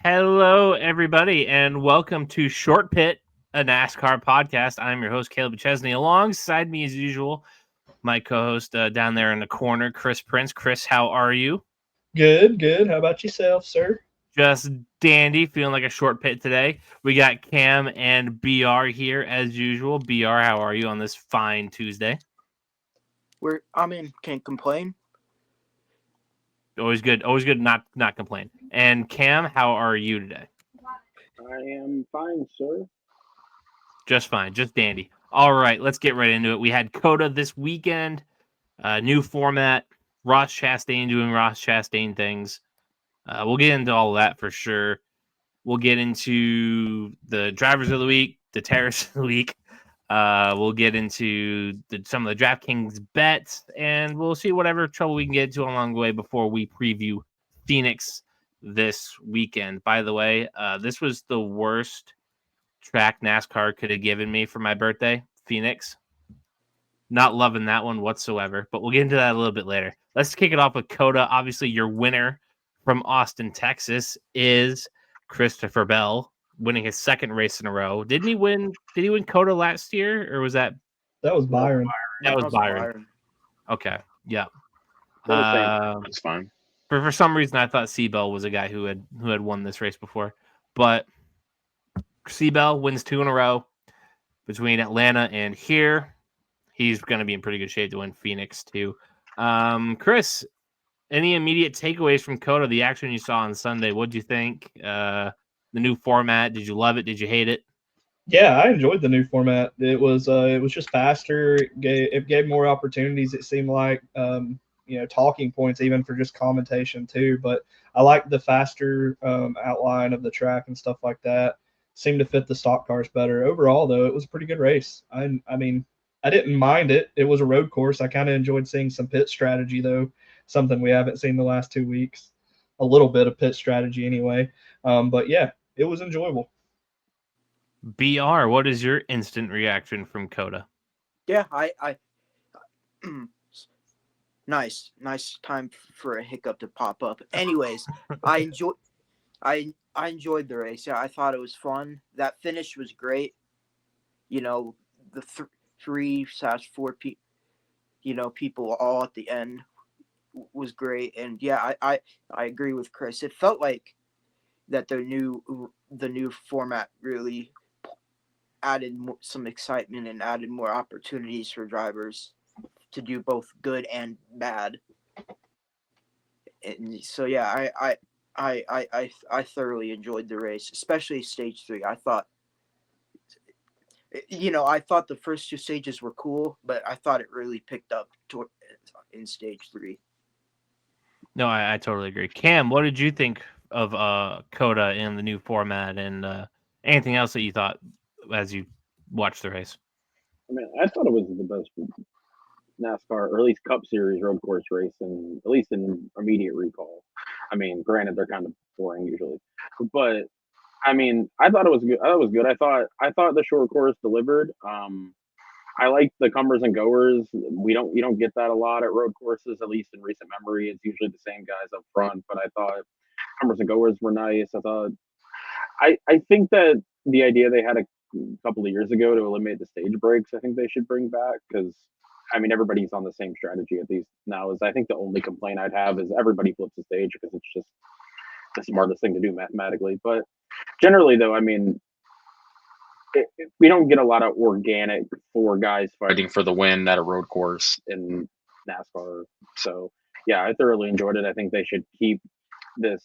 Hello, everybody, and welcome to Short Pit, a NASCAR podcast. I'm your host, Kaleb and Chastain. Alongside me, as usual, my co-host down there in the corner, Chris Prince. Chris, how are you? Good, good. How about yourself, sir? Just dandy, feeling like a short pit today. We got Cam and BR here, as usual. BR, how are you on this fine Tuesday? Can't complain. Always good not complain. And Cam, how are you today? I am fine, sir. Just fine, just dandy. All right, let's get right into it. We had COTA this weekend, new format, Ross Chastain doing Ross Chastain things. We'll get into all of that for sure. We'll get into the drivers of the week, the terrorists of the week. We'll get into some of the DraftKings bets, and we'll see whatever trouble we can get into along the way before we preview Phoenix this weekend. By the way, this was the worst track NASCAR could have given me for my birthday, Phoenix. Not loving that one whatsoever, but we'll get into that a little bit later. Let's kick it off with COTA. Obviously, your winner from Austin, Texas is Christopher Bell, winning his second race in a row. Didn't he win? Did he win COTA last year, or was that? That was Byron. That was Byron. Okay, yeah. It's fine. For some reason, I thought Seabell was a guy who had won this race before, but Seabell wins 2 in a row between Atlanta and here. He's going to be in pretty good shape to win Phoenix too. Chris, any immediate takeaways from COTA, the action you saw on Sunday? What did you think? The new format, did you love it? Did you hate it? Yeah, I enjoyed the new format. It was just faster. It gave more opportunities. It seemed like talking points even for just commentation too. But I liked the faster outline of the track and stuff like that. Seemed to fit the stock cars better. Overall, though, it was a pretty good race. I mean, I didn't mind it. It was a road course. I kind of enjoyed seeing some pit strategy though, something we haven't seen the last 2 weeks. A little bit of pit strategy anyway. But yeah, it was enjoyable. BR, what is your instant reaction from COTA? Yeah, I nice time for a hiccup to pop up. Anyways, I enjoyed the race. Yeah, I thought it was fun. That finish was great. You know, the 3/4 people all at the end was great. And yeah, I agree with Chris. It felt like that the new format really added some excitement and added more opportunities for drivers to do both good and bad. And so yeah, I thoroughly enjoyed the race, especially stage 3. I thought the first 2 stages were cool, but I thought it really picked up in stage 3. No, I totally agree. Cam, what did you think of COTA in the new format, and anything else that you thought as you watched the race? I mean, I thought it was the best NASCAR, or at least Cup Series road course race, and at least in immediate recall. I mean, granted, they're kind of boring usually, but I mean, I thought it was good. I thought the short course delivered. I like the comers and goers. We don't get that a lot at road courses, at least in recent memory. It's usually the same guys up front. But I thought comers and goers were nice. I think that the idea they had a couple of years ago to eliminate the stage breaks, I think they should bring back, because I mean everybody's on the same strategy at least now. Is I think the only complaint I'd have is everybody flips the stage because it's just the smartest thing to do mathematically. But generally, though, I mean, we don't get a lot of organic 4 guys fighting for the win at a road course in NASCAR. So yeah, I thoroughly enjoyed it. I think they should keep this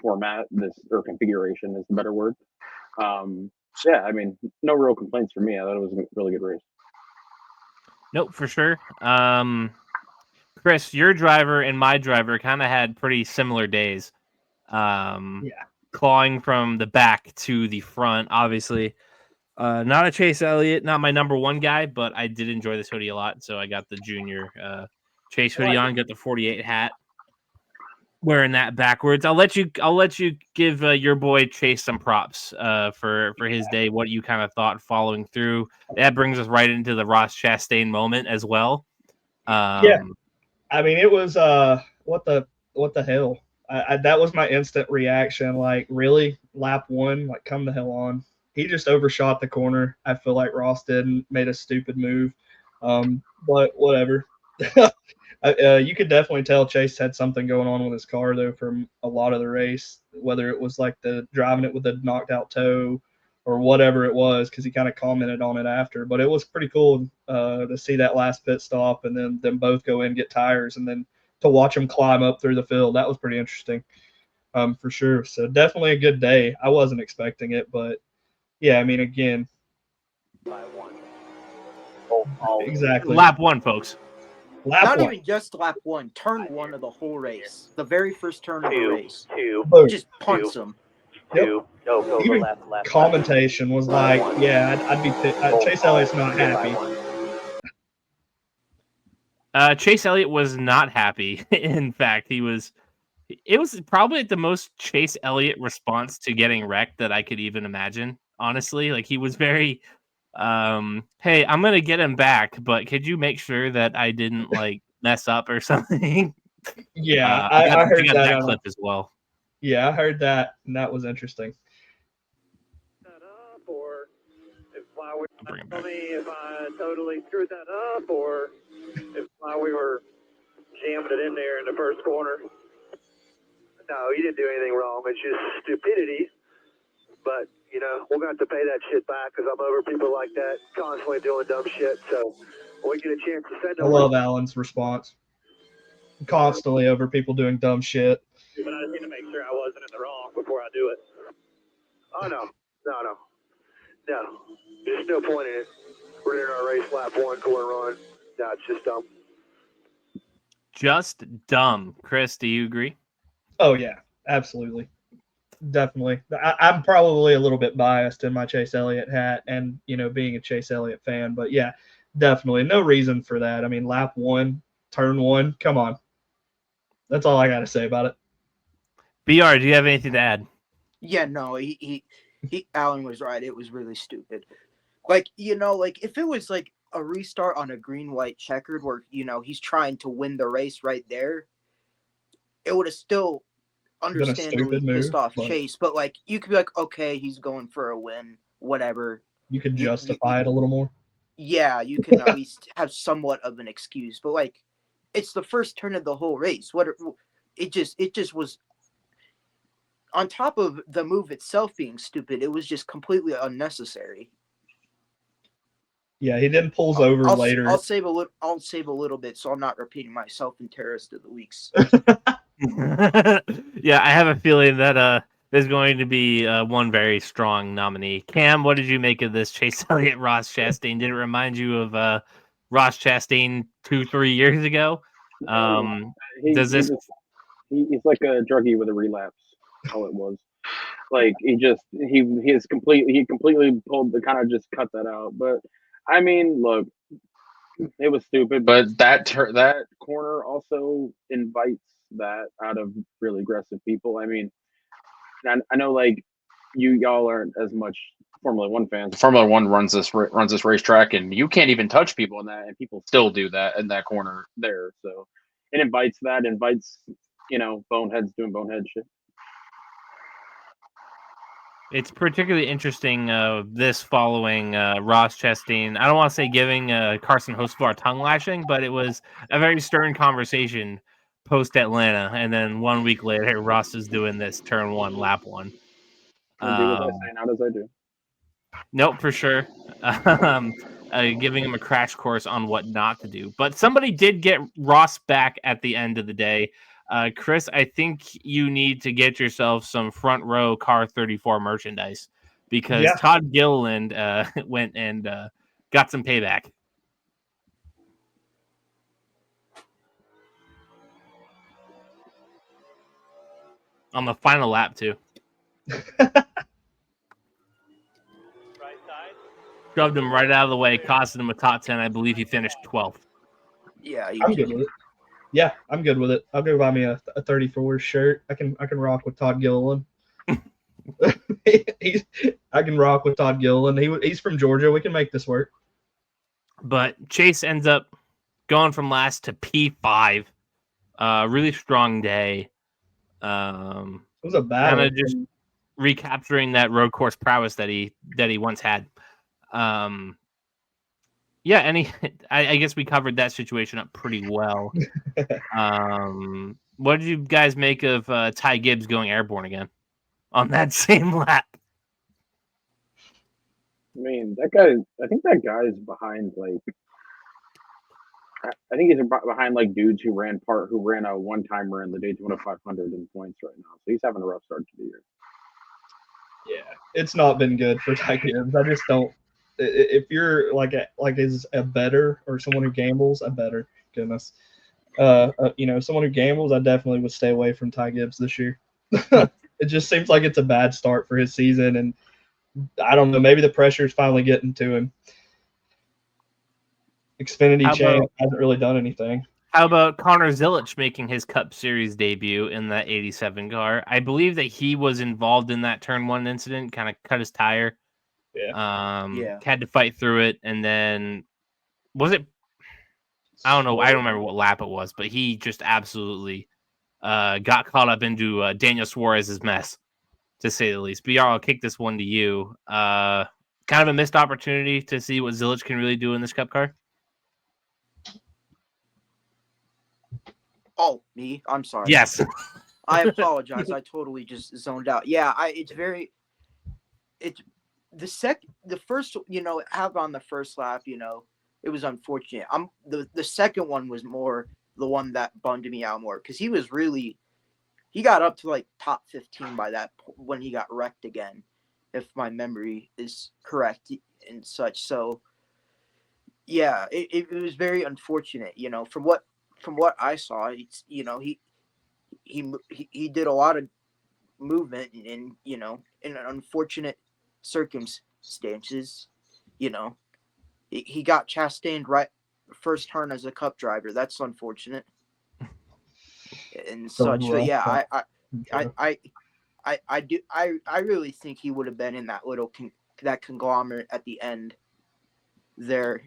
format, or configuration is the better word. Yeah, I mean, no real complaints for me. I thought it was a really good race. Nope, for sure. Chris, your driver and my driver kind of had pretty similar days. Clawing from the back to the front, obviously. Not a Chase Elliott, not my number 1 guy, but I did enjoy this hoodie a lot, so I got the junior Chase hoodie on, got the 48 hat, wearing that backwards. I'll let you give your boy Chase some props for his day. What you kind of thought following through. That brings us right into the Ross Chastain moment as well. Yeah, I mean it was what the hell. that was my instant reaction. Like, really, lap one, like, come the hell on. He just overshot the corner. I feel like Ross didn't, made a stupid move, but whatever. You could definitely tell Chase had something going on with his car though from a lot of the race, whether it was like the driving it with a knocked out toe or whatever it was, because he kind of commented on it after. But it was pretty cool to see that last pit stop and then them both go in, get tires, and then to watch them climb up through the field. That was pretty interesting, for sure. So definitely a good day. I wasn't expecting it, but yeah, I mean, again, exactly. Lap one, folks. Not even just lap one, turn one of the whole race. The very first turn of the race. Just punts him. Yep. Even commentation was like, yeah, I'd be Chase Elliott's not happy. Chase Elliott was not happy. In fact, it was probably the most Chase Elliott response to getting wrecked that I could even imagine. Honestly, like he was very, hey, I'm gonna get him back, but could you make sure that I didn't like mess up or something? Yeah, I heard that clip as well. Yeah, I heard that, and that was interesting. Tell me if I totally screwed that up, or if we were jamming it in there in the first corner. No, you didn't do anything wrong. It's just stupidity. But, you know, we're going to have to pay that shit back because I'm over people like that constantly doing dumb shit. So when we get a chance to send them. I love Alan's response. Constantly over people doing dumb shit. But I just need to make sure I wasn't in the wrong before I do it. Oh, no. There's no point in it. We're in our race lap one, corner run. No, it's just dumb. Just dumb. Chris, do you agree? Oh, yeah, absolutely. Definitely. I'm probably a little bit biased in my Chase Elliott hat and, you know, being a Chase Elliott fan. But, yeah, definitely. No reason for that. I mean, lap one, turn one, come on. That's all I got to say about it. BR, do you have anything to add? Yeah, no, he Alan was right. It was really stupid. Like, you know, like if it was like a restart on a green-white checkered where, you know, he's trying to win the race right there, it would have still understandably pissed off Chase. But, like, you could be like, okay, he's going for a win, whatever. You could justify it a little more. Yeah, you can at least have somewhat of an excuse. But, like, it's the first turn of the whole race. It just was, on top of the move itself being stupid, it was just completely unnecessary. Yeah, he then pulls over later. I'll save a little bit, so I'm not repeating myself in Terrorist of the Weeks. Yeah, I have a feeling that there's going to be one very strong nominee. Cam, what did you make of this Chase Elliott Ross Chastain? Did it remind you of Ross Chastain 2-3 years ago? He's like a druggie with a relapse. All it was. Like he completely pulled the kind of just cut that out. But I mean, look, it was stupid. But that corner also invites that out of really aggressive people. I mean, I know like y'all aren't as much Formula One fans. Formula One runs this racetrack, and you can't even touch people in that, and people still do that in that corner there. So it invites you know, boneheads doing bonehead shit. It's particularly interesting this following Ross Chastain. I don't want to say giving Carson Hocevar tongue lashing, but it was a very stern conversation post Atlanta, and then 1 week later, Ross is doing this turn one, lap one. Do as I say, not as I do. Nope, for sure. Giving him a crash course on what not to do. But somebody did get Ross back at the end of the day. Chris, I think you need to get yourself some front row Car 34 merchandise because Todd Gilliland went and got some payback. On the final lap, too. Shoved him right out of the way, costing him a top 10. I believe he finished 12th. Yeah, I'm good with it. Yeah, I'm good with it. I'll go buy me a 34 shirt. I can rock with Todd Gilliland. I can rock with Todd Gilliland. He's from Georgia. We can make this work. But Chase ends up going from last to P5. Really strong day. It was a battle. Kind of just recapturing that road course prowess that he once had. Yeah, I guess we covered that situation up pretty well. What did you guys make of Ty Gibbs going airborne again on that same lap? I mean, that guy. I think that guy is behind like. I think he's behind like dudes who ran a one timer in the Daytona 500 in points right now. So he's having a rough start to the year. Yeah, it's not been good for Ty Gibbs. I just don't. If you're like is a bettor or someone who gambles, a bettor, goodness, someone who gambles, I definitely would stay away from Ty Gibbs this year. It just seems like it's a bad start for his season, and I don't know. Maybe the pressure is finally getting to him. Xfinity chain hasn't really done anything. How about Connor Zilisch making his Cup Series debut in that 87 car? I believe that he was involved in that turn 1 incident, kind of cut his tire. Yeah. Had to fight through it, and then was it? I don't know. I don't remember what lap it was, but he just absolutely got caught up into Daniel Suarez's mess, to say the least. BR, I'll kick this one to you. Kind of a missed opportunity to see what Zilisch can really do in this Cup car. Oh, me? I'm sorry. Yes. I apologize. I totally just zoned out. Yeah, it's the first, have on the first lap, it was unfortunate. The second one was more the one that bummed me out more because he got up to like top 15 by that when he got wrecked again, if my memory is correct and such. So yeah, it was very unfortunate, from what I saw. It's, he did a lot of movement in in unfortunate circumstances. He got Chastain right first turn as a Cup driver. That's unfortunate and such. But yeah, I really think he would have been in that that conglomerate at the end there,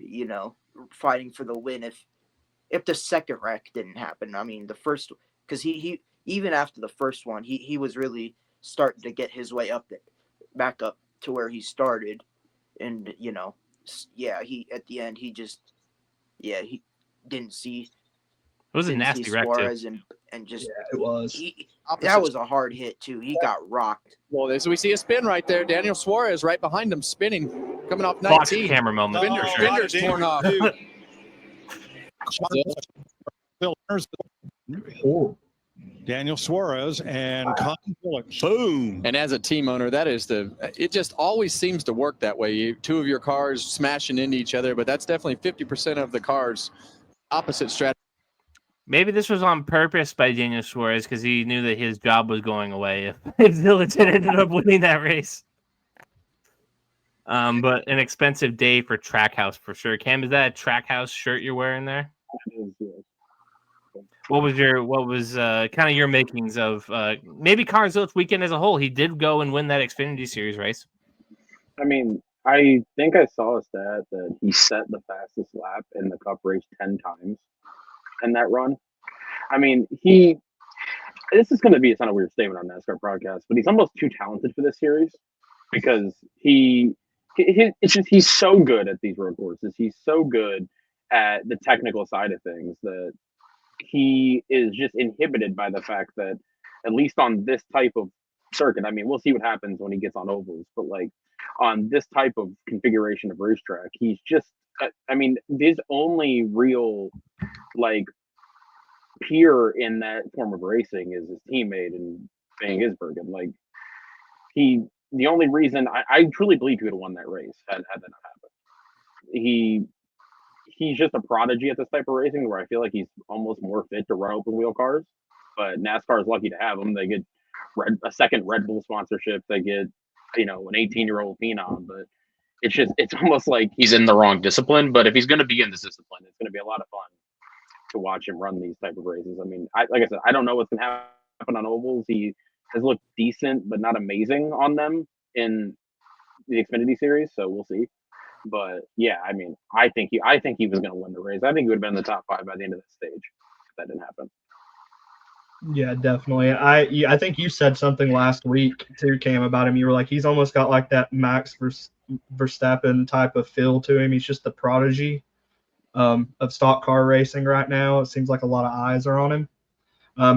fighting for the win if the second wreck didn't happen. I mean, the first, because he even after the first one, he was really starting to get his way back up to where he started, and he at the end he didn't see. It was a nasty wreck Suarez too. and just it was. That was a hard hit too. He got rocked. Well, as we see a spin right there, Daniel Suarez right behind him, spinning, coming off Fox 19. camera moment. Fender's torn off. Daniel Suarez and Colin Phillips. Boom. And as a team owner, it just always seems to work that way. Two of your cars smashing into each other, but that's definitely 50% of the cars opposite strategy. Maybe this was on purpose by Daniel Suarez because he knew that his job was going away if Zilisch ended up winning that race. But an expensive day for Trackhouse for sure. Cam, is that a Trackhouse shirt you're wearing there? What was kind of your makings of maybe Connor Zilisch weekend as a whole? He did go and win that Xfinity Series race. I mean, I think I saw a stat that he set the fastest lap in the Cup race 10 times in that run. I mean, this is going to be a weird statement on NASCAR podcast, but he's almost too talented for this series because he's so good at these road courses. He's so good at the technical side of things that he is just inhibited by the fact that, at least on this type of circuit, I mean, we'll see what happens when he gets on ovals, but like on this type of configuration of racetrack, he's just, I mean, his only real like peer in that form of racing is his teammate and Van Gisbergen. Like the only reason I truly believe he would have won that race had that not happened. He's just a prodigy at this type of racing where I feel like he's almost more fit to run open wheel cars, but NASCAR is lucky to have him. They get a second Red Bull sponsorship. They get, an 18-year-old phenom, but it's almost like he's in the wrong discipline. But if he's going to be in this discipline, it's going to be a lot of fun to watch him run these type of races. I mean, like I said, I don't know what's going to happen on ovals. He has looked decent, but not amazing on them in the Xfinity Series, so we'll see. But yeah, I mean, I think he was going to win the race. I think he would have been in the top 5 by the end of the stage if that didn't happen. Yeah, definitely. I think you said something last week too, Cam, about him. You were like, he's almost got like that Max Verstappen type of feel to him. He's just the prodigy of stock car racing right now. It seems like a lot of eyes are on him.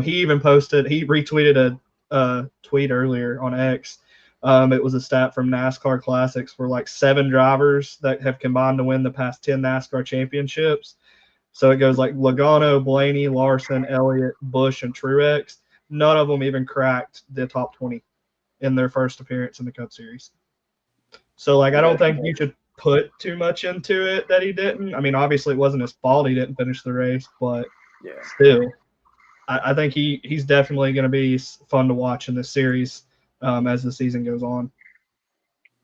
He retweeted a tweet earlier on X. It was a stat from NASCAR Classics for like 7 drivers that have combined to win the past 10 NASCAR championships. So it goes like Logano, Blaney, Larson, Elliott, Busch, and Truex. None of them even cracked the top 20 in their first appearance in the Cup Series. So, like, I don't think you should put too much into it that he didn't. I mean, obviously it wasn't his fault he didn't finish the race, but still, I think he's definitely going to be fun to watch in this series as the season goes on.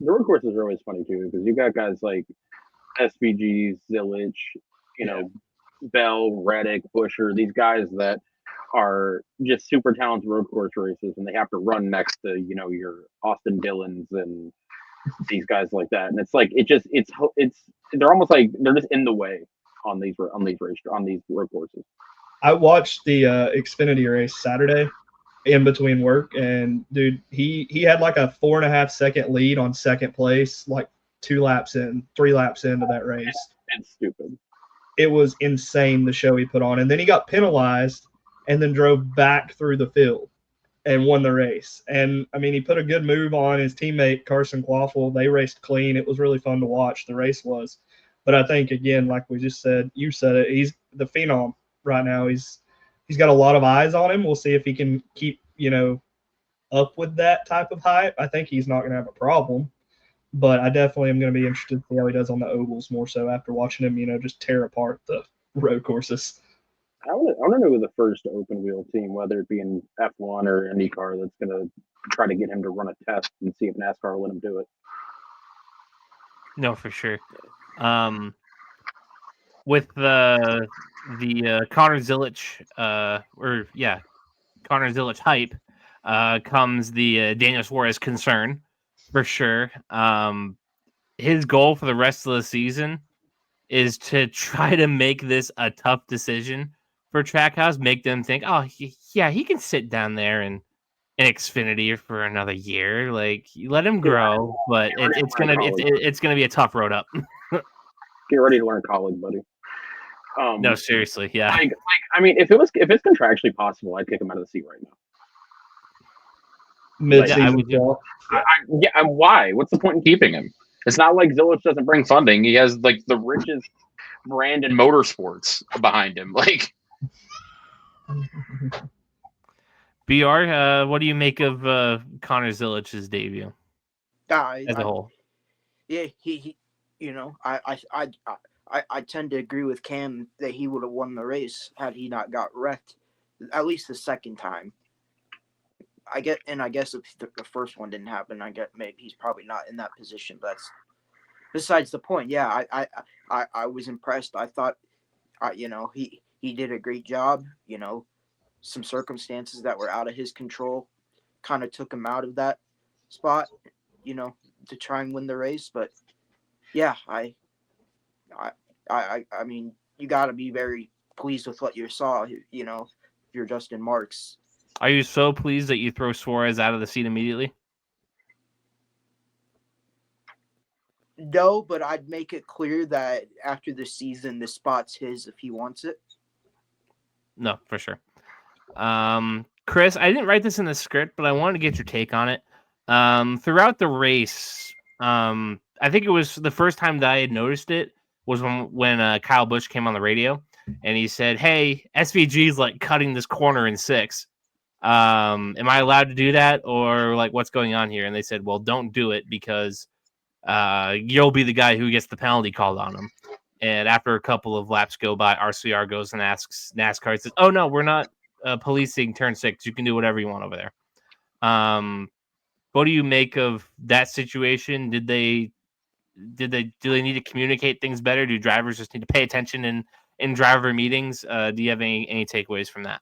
The road courses are always funny too because you got guys like SVG, Zilich, Bell, Reddick, Busher, these guys that are just super talented road course races, and they have to run next to your Austin Dillons and these guys like that, and it's like they're almost like they're just in the way on these road courses. I watched the Xfinity race Saturday in between work, and dude, he had like a 4.5 second lead on second place, like 3 laps into that race. It's stupid. It was insane the show he put on, and then he got penalized and then drove back through the field and won the race. And I mean, he put a good move on his teammate Carson Quaffle. They raced clean. It was really fun to watch. The race was, but I think again, like we just said, you said it. He's the phenom right now. He's got a lot of eyes on him. We'll see if he can keep up with that type of hype. I think he's not going to have a problem. But I definitely am going to be interested to see how he does on the ovals more so after watching him, just tear apart the road courses. I want to know who the first open wheel team, whether it be in F1 or IndyCar, that's going to try to get him to run a test and see if NASCAR will let him do it. No, for sure. With the Connor Zilich, Connor Zilich hype, comes the Daniel Suarez concern. For sure. His goal for the rest of the season is to try to make this a tough decision for Trackhouse, make them think, oh, he can sit down there in Xfinity for another year. Like, you let him grow, but it's gonna be a tough road up. Get ready to learn college, buddy. No, seriously, yeah. I mean, if it's contractually possible, I'd kick him out of the seat right now. Mid-season. And why? What's the point in keeping him? It's not like Zilich doesn't bring funding. He has like the richest brand in motorsports behind him. Like, BR, what do you make of Connor Zilich's debut as a whole? Yeah, he I tend to agree with Cam that he would have won the race had he not got wrecked, at least the second time. I guess if the first one didn't happen, I get maybe he's probably not in that position. But that's besides the point. Yeah, I was impressed. I thought, he did a great job. Some circumstances that were out of his control kind of took him out of that spot. To try and win the race. But yeah, I mean, you got to be very pleased with what you saw. If you're Justin Marks. Are you so pleased that you throw Suarez out of the seat immediately? No, but I'd make it clear that after the season, the spot's his if he wants it. No, for sure. Chris, I didn't write this in the script, but I wanted to get your take on it. Throughout the race, I think it was the first time that I had noticed it was when Kyle Busch came on the radio and he said, "Hey, SVG is like cutting this corner in 6. Am I allowed to do that, or like what's going on here?" And they said, "Well, don't do it because you'll be the guy who gets the penalty called on him." And after a couple of laps go by, RCR goes and asks NASCAR, says, "Oh no, we're not policing turn 6. You can do whatever you want over there." What do you make of that situation? Do they need to communicate things better? Do drivers just need to pay attention in driver meetings? Do you have any takeaways from that?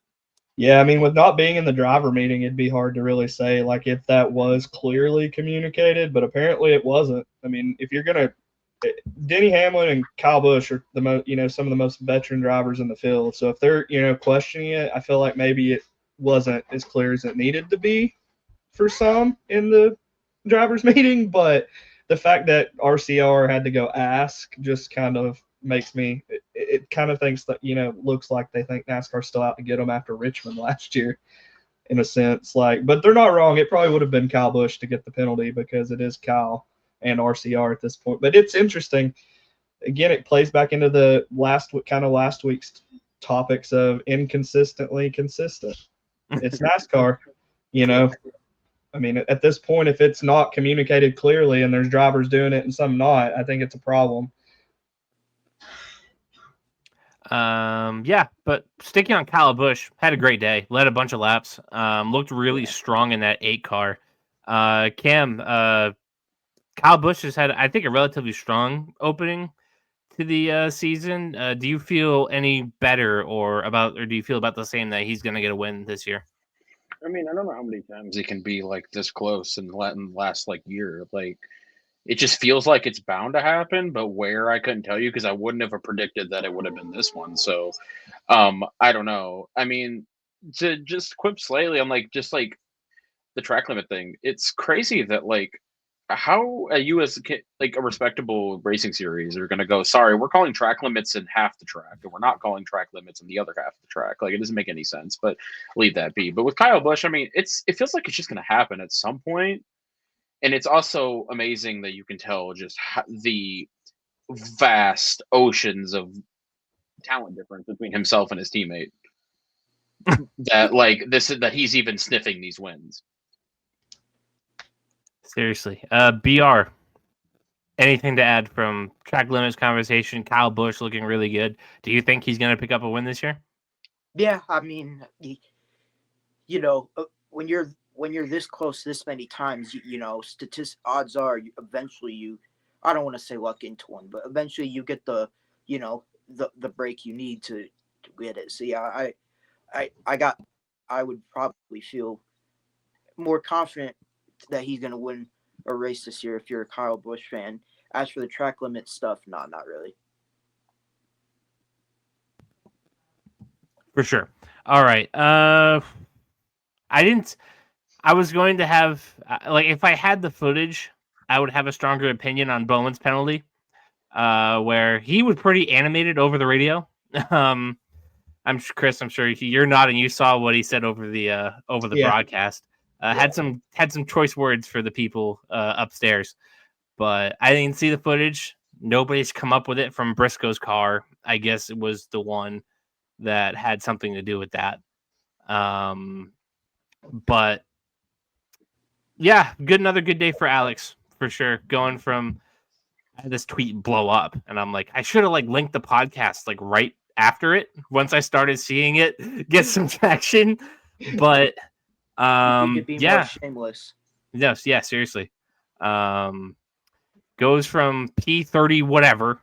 Yeah, I mean, with not being in the driver meeting, it'd be hard to really say like if that was clearly communicated, but apparently it wasn't. I mean, if you're gonna, Denny Hamlin and Kyle Busch are the most, some of the most veteran drivers in the field. So if they're, questioning it, I feel like maybe it wasn't as clear as it needed to be for some in the drivers' meeting. But the fact that RCR had to go ask just kind of makes me it kind of thinks that, looks like they think NASCAR's still out to get them after Richmond last year, in a sense. But they're not wrong. It probably would have been Kyle Busch to get the penalty because it is Kyle and RCR at this point. But it's interesting. Again, it plays back into the last week's topics of inconsistently consistent. It's NASCAR, I mean, at this point, if it's not communicated clearly and there's drivers doing it and some not, I think it's a problem. Yeah, but sticking on Kyle Busch, had a great day, led a bunch of laps, looked really strong in that 8 car. Cam, Kyle Busch has had, I think, a relatively strong opening to the season. Do you feel any better or do you feel about the same that he's going to get a win this year? I mean, I don't know how many times he can be like this close in the last year. Like, it just feels like it's bound to happen, but where I couldn't tell you because I wouldn't have predicted that it would have been this one. So, I don't know. I mean, to just quip slightly on the track limit thing, it's crazy that how you as a respectable racing series are going to go, sorry, we're calling track limits in half the track and we're not calling track limits in the other half of the track. Like, it doesn't make any sense, but leave that be. But with Kyle Busch, I mean, it feels like it's just going to happen at some point. And it's also amazing that you can tell just the vast oceans of talent difference between himself and his teammate. that he's even sniffing these wins. Seriously. BR, anything to add from track limits conversation? Kyle Busch looking really good. Do you think he's going to pick up a win this year? Yeah, I mean, when you're this close this many times, odds are eventually I don't want to say luck into one, but eventually you get the break you need to get it. So yeah, I would probably feel more confident that he's going to win a race this year if you're a Kyle Busch fan. As for the track limit stuff, no, not really. For sure. All right. I was going to have, if I had the footage, I would have a stronger opinion on Bowman's penalty, where he was pretty animated over the radio. Chris, I'm sure you're nodding. You saw what he said over the broadcast. Had some choice words for the people upstairs, but I didn't see the footage. Nobody's come up with it from Briscoe's car. I guess it was the one that had something to do with that. But yeah, another good day for Alex for sure. Going from, I had this tweet blow up, and I'm like, I should have linked the podcast right after it. Once I started seeing it get some traction, but you could be more shameless. Yes, yeah, seriously. Goes from P30 whatever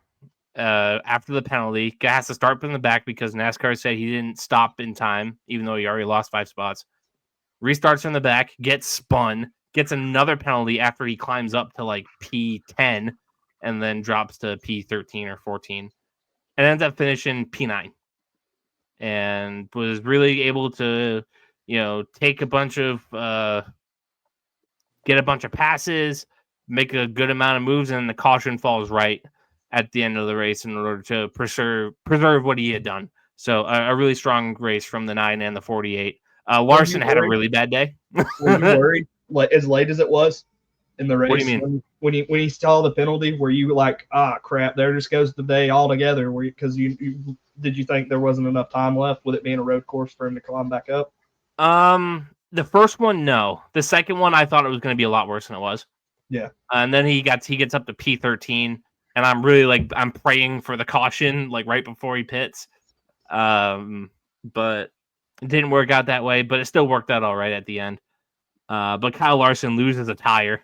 after the penalty. Guy has to start from the back because NASCAR said he didn't stop in time, even though he already lost 5 spots. Restarts from the back, gets spun, gets another penalty after he climbs up to P10 and then drops to P13 or 14 and ends up finishing P9 and was really able to, take a bunch of, get a bunch of passes, make a good amount of moves, and the caution falls right at the end of the race in order to preserve what he had done. So a really strong race from the 9 and the 48. Larson had a really bad day. Were you worried, as late as it was in the race? What do you mean? When he saw the penalty, were you like, crap, there just goes the day altogether? Because did you think there wasn't enough time left with it being a road course for him to climb back up? The first one, no. The second one, I thought it was going to be a lot worse than it was. Yeah. And then he gets up to P13, and I'm really I'm praying for the caution right before he pits. But it didn't work out that way, but it still worked out all right at the end. But Kyle Larson loses a tire.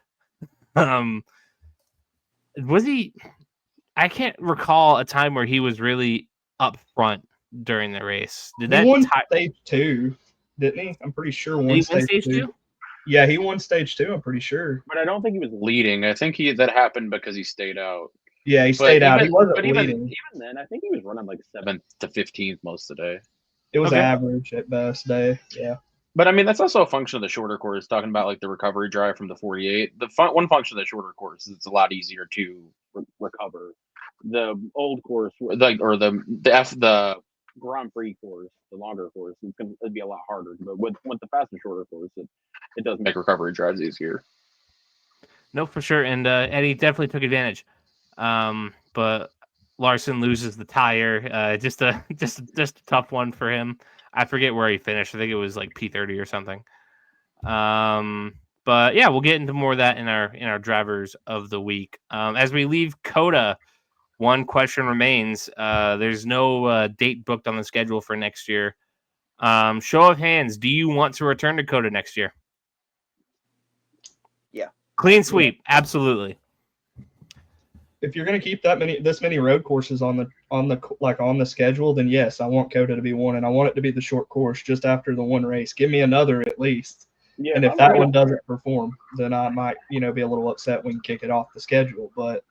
Was he? I can't recall a time where he was really up front during the race. He won stage 2, didn't he? I'm pretty sure won stage 2. Yeah, he won stage 2. I'm pretty sure. But I don't think he was leading. I think that happened because he stayed out. Yeah, he stayed out. He wasn't leading. Even then, I think he was running 7th to 15th most of the day. It was average at best day. Yeah. But I mean, that's also a function of the shorter course. Talking about like the recovery drive from the 48, one function of the shorter course is it's a lot easier to recover. The old course, like or the Grand Prix course, the longer course, it'd be a lot harder. But with the faster, shorter course, it does make recovery drives easier. No, for sure. And Eddie definitely took advantage. But Larson loses the tire. Just a tough one for him. I forget where he finished. I think it was like P30 or something. But yeah, we'll get into more of that in our drivers of the week. As we leave COTA, one question remains. There's no date booked on the schedule for next year. Show of hands, do you want to return to COTA next year? Yeah. Clean sweep, absolutely. If you're going to keep this many road courses on the schedule, then yes, I want COTA to be one, and I want it to be the short course just after the one race. Give me another at least. Yeah, and if that one doesn't perform, then I might, be a little upset when you kick it off the schedule. But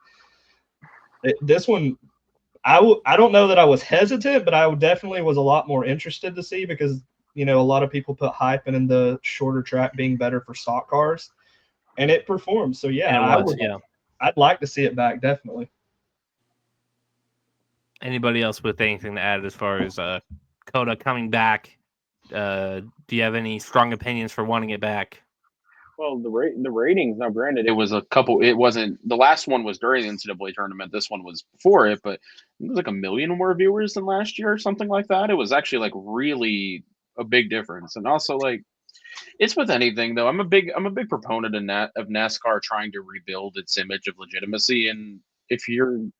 this one, I don't know that I was hesitant, but I definitely was a lot more interested to see because, a lot of people put hype in the shorter track being better for stock cars, and it performed. So yeah, I'd like to see it back, definitely. Anybody else with anything to add as far as COTA coming back? Do you have any strong opinions for wanting it back? Well, the ratings, now granted, it was it wasn't, the last one was during the NCAA tournament. This one was before it, but it was like 1 million more viewers than last year or something like that. It was actually like really a big difference. And also like, it's with anything though. I'm a big proponent of NASCAR trying to rebuild its image of legitimacy. And it is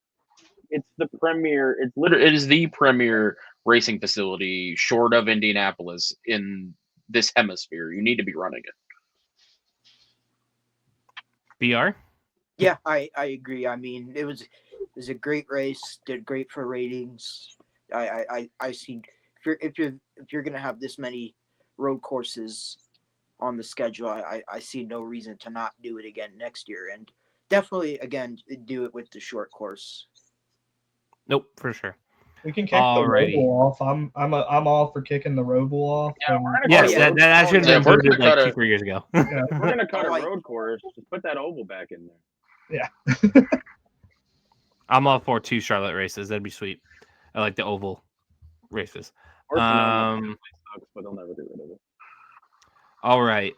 the premier racing facility short of Indianapolis in this hemisphere. You need to be running it. BR? Yeah, I agree. I mean, it was a great race. Did great for ratings. I see if you're gonna have this many road courses on the schedule, I see no reason to not do it again next year, and definitely again do it with the short course. Nope, for sure. We can kick the Roval off. I'm all for kicking the Roval off. Yeah, that should have been voted like 2-3 years ago. Yeah. We're gonna cut a road course. Just put that oval back in there. Yeah. I'm all for 2 Charlotte races. That'd be sweet. I like the oval races. Or sucks, but they'll never get rid of it. All right.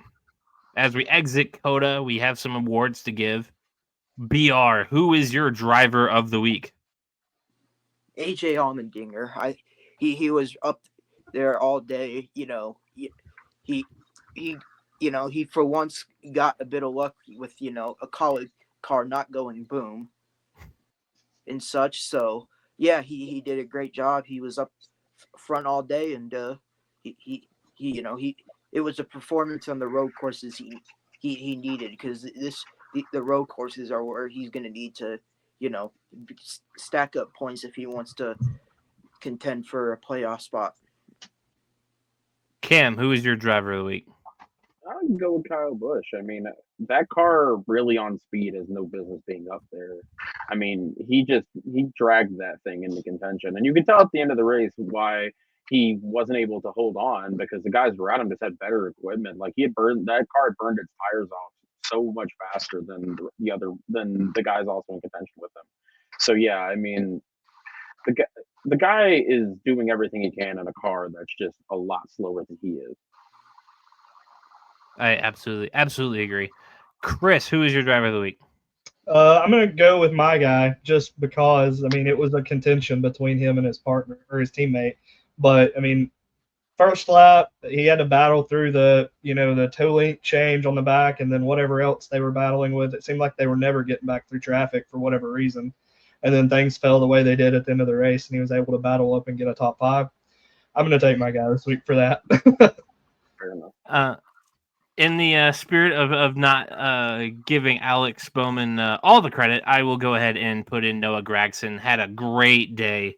As we exit COTA, we have some awards to give. BR, who is your driver of the week? AJ Allmendinger. He was up there all day. He for once got a bit of luck with a college car not going boom and such. So yeah, he did a great job. He was up front all day, and it was a performance on the road courses he needed, because the road courses are where he's going to need to stack up points if he wants to contend for a playoff spot. Cam, who is your driver of the week? I would go with Kyle Busch. I mean, that car really on speed has no business being up there. I mean, he dragged that thing into contention, and you can tell at the end of the race why he wasn't able to hold on, because the guys around him just had better equipment. Like that car had burned its tires off so much faster than the guys also in contention with him. So yeah, I mean, the guy is doing everything he can in a car that's just a lot slower than he is. I absolutely agree. Chris, who is your driver of the week? I'm going to go with my guy just because, I mean, it was a contention between him and his partner or his teammate. But, I mean, first lap, he had to battle through the toe link change on the back and then whatever else they were battling with. It seemed like they were never getting back through traffic for whatever reason. And then things fell the way they did at the end of the race, and he was able to battle up and get a top 5. I'm going to take my guy this week for that. Fair enough. In the spirit of not giving Alex Bowman all the credit, I will go ahead and put in Noah Gragson. Had a great day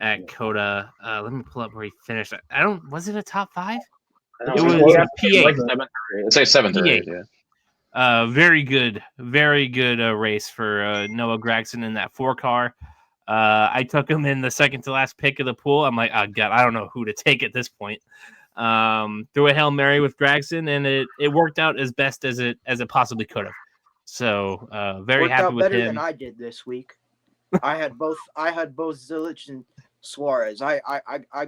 at COTA. Let me pull up where he finished. Was it a top 5? It was P8. It's like 7th or 8th, yeah. Very good race for Noah Gragson in that 4 car. I took him in the second to last pick of the pool. I'm like, oh God, I don't know who to take at this point. threw a Hail Mary with Gragson, and it worked out as best as it possibly could have. So very Worked happy out with better him. than I did this week. I had both Zilich and Suarez. I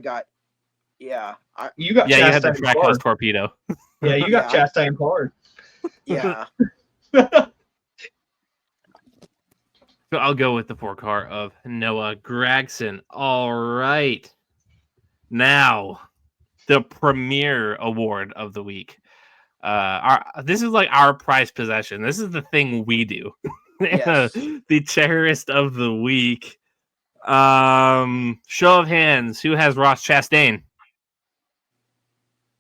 got You got you had the Chastain Trackhouse hard. torpedo. Yeah, you got Chastain hard. yeah. So I'll go with the 4-car of Noah Gragson. All right. Now, the premier award of the week. This is like our prized possession. This is the thing we do. Yes. The terrorist of the week. Show of hands. Who has Ross Chastain?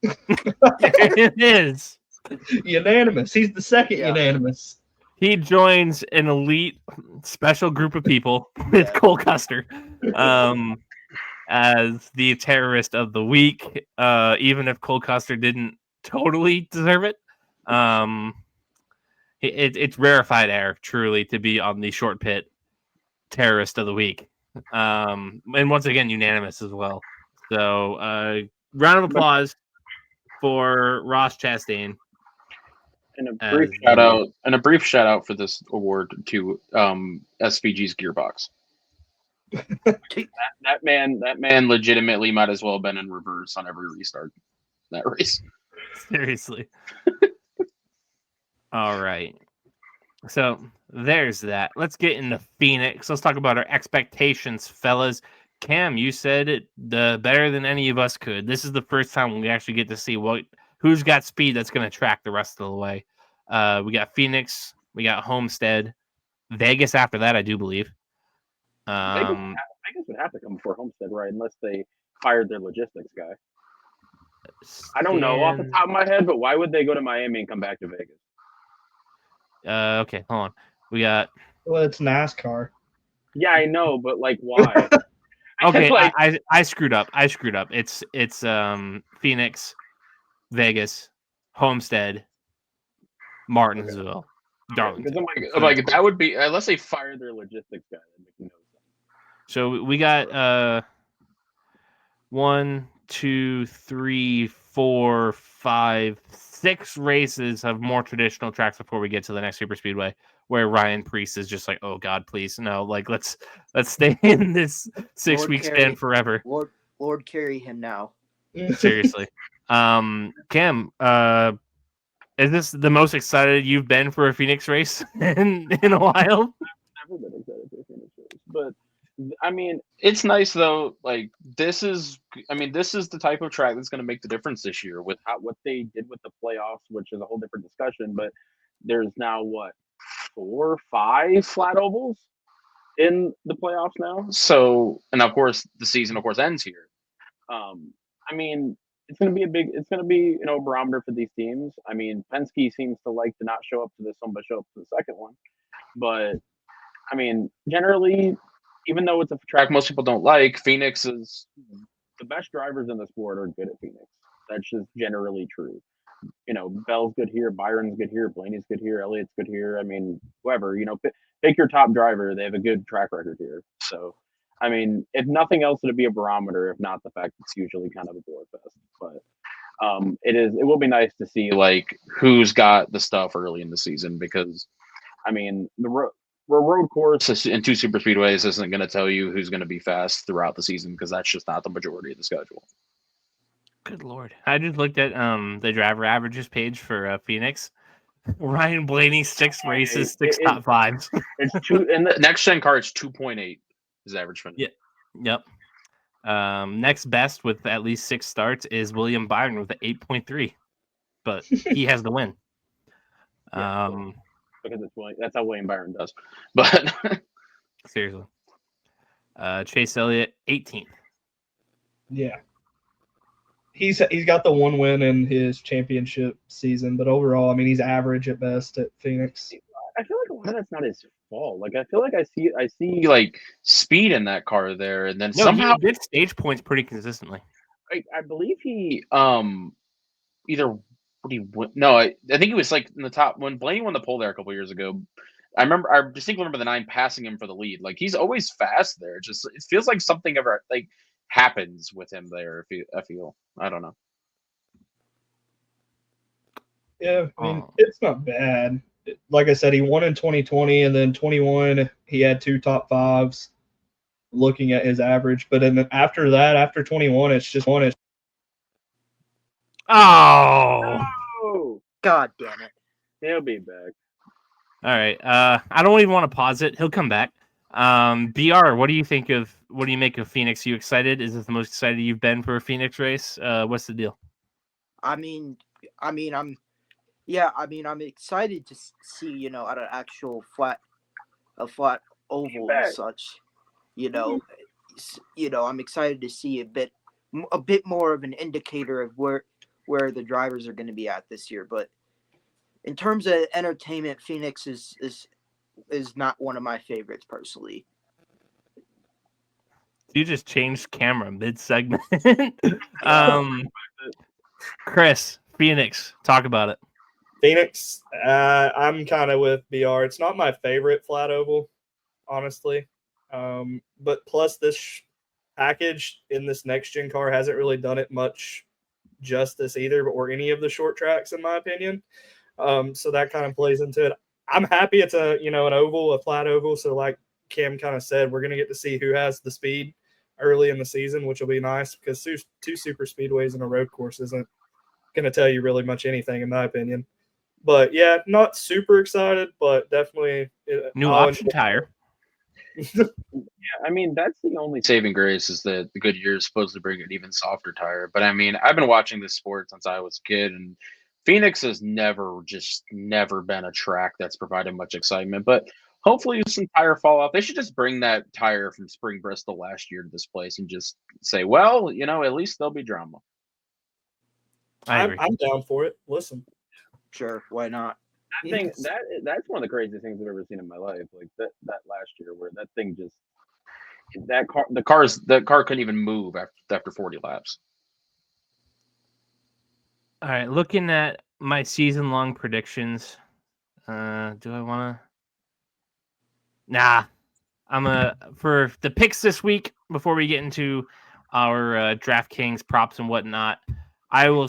There it is. Unanimous. He's the second unanimous. He joins an elite special group of people with Cole Custer as the terrorist of the week, even if Cole Custer didn't totally deserve it. It's rarefied air, truly, to be on the short pit terrorist of the week. And once again, unanimous as well. So, round of applause for Ross Chastain. And a brief shout out for this award to SVG's Gearbox. that man legitimately might as well have been in reverse on every restart that race. Seriously. All right. So there's that. Let's get into Phoenix. Let's talk about our expectations, fellas. Cam, you said it better than any of us could. This is the first time we actually get to see who's got speed that's going to track the rest of the way. We got Phoenix, we got Homestead, Vegas after that, I do believe. Vegas would have to come before Homestead, right? Unless they fired their logistics guy. I don't know off the top of my head, but why would they go to Miami and come back to Vegas? Okay, hold on. We got. Well, it's NASCAR. Yeah, I know, but like, why? Okay, I screwed up. It's Phoenix, Vegas, Homestead, Martinsville, Darlington. I'm like that would be unless they fired their logistics guy. That makes no sense. So we got 1, 2, 3, 4, 5, 6 races of more traditional tracks before we get to the next super speedway, where Ryan Preece is just like, oh God, please no, like let's stay in this 6-week span forever. Lord carry him now. Seriously. Cam, is this the most excited you've been for a Phoenix race in a while? I've never been excited for a Phoenix race, but I mean, it's nice though. Like this is the type of track that's going to make the difference this year with what they did with the playoffs, which is a whole different discussion. But there's now 4 or 5 flat ovals in the playoffs now. So, and of course, the season ends here. I mean, it's going to be a barometer for these teams. I mean, Penske seems to like to not show up to this one, but show up to the second one. But I mean, generally, even though it's a track most people don't like, Phoenix is the best drivers in the sport are good at Phoenix. That's just generally true. Bell's good here, Byron's good here, Blaney's good here, Elliott's good here. I mean, whoever, pick your top driver. They have a good track record here. So, I mean, if nothing else, it'd be a barometer, if not the fact it's usually kind of a bore fest. But it will be nice to see like who's got the stuff early in the season, because I mean, the road course in 2 super speedways isn't going to tell you who's going to be fast throughout the season, because that's just not the majority of the schedule. Good Lord. I just looked at the driver averages page for Phoenix. Ryan Blaney, 6 races, 6 top 5s. It's 2 in the next gen car. It's 2.8 is average finish. Yeah. Yep. Next best with at least 6 starts is William Byron with an 8.3, but he has the win. Because that's how William Byron does. But seriously, Chase Elliott 18th. Yeah. He's got the 1 win in his championship season, but overall, I mean, he's average at best at Phoenix. I feel like a lot of that's not his fault. Like I feel like I see like speed in that car there, and then somehow he did stage points pretty consistently. I believe he either I think he was like in the top when Blaney won the pole there a couple years ago. I distinctly remember the 9 passing him for the lead. Like he's always fast there. It feels like something ever like happens with him there. I feel I don't know. Yeah, I mean, Oh. it's not bad. Like I said, he won in 2020, and then 21, he had 2 top fives looking at his average. But then after that, after 21, it's just one. Oh. Oh, God damn it. he'll be back. All right. I don't even want to pause it. He'll come back. BR, what do you make of Phoenix? You excited? Is this the most excited you've been for a Phoenix race? What's the deal? I'm excited to see, at an actual flat oval and such. I'm excited to see a bit more of an indicator of where the drivers are going to be at this year. But in terms of entertainment, Phoenix is not one of my favorites personally. You just changed camera mid-segment. Chris, Phoenix, talk about it. Phoenix, I'm kind of with BR. It's not my favorite flat oval, honestly. But plus this package in this next gen car hasn't really done it much justice either, or any of the short tracks, in my opinion. So that kind of plays into it. I'm happy it's an oval, a flat oval. So like Cam kind of said, we're going to get to see who has the speed early in the season, which will be nice because 2 super speedways in a road course isn't going to tell you really much anything, in my opinion. But yeah, not super excited, but definitely new option tire. Yeah, I mean, that's the only saving grace is that the Goodyear is supposed to bring an even softer tire. But I mean, I've been watching this sport since I was a kid, and Phoenix has never been a track that's provided much excitement. But hopefully, some tire fall off. They should just bring that tire from Spring Bristol last year to this place and just say, well, at least there'll be drama. I'm down for it. Listen, sure, why not? I think that's one of the craziest things I've ever seen in my life. Like that last year where that thing just the car couldn't even move after 40 laps. All right, looking at my season-long predictions, do I want to? Nah, for the picks this week. Before we get into our DraftKings props and whatnot, I will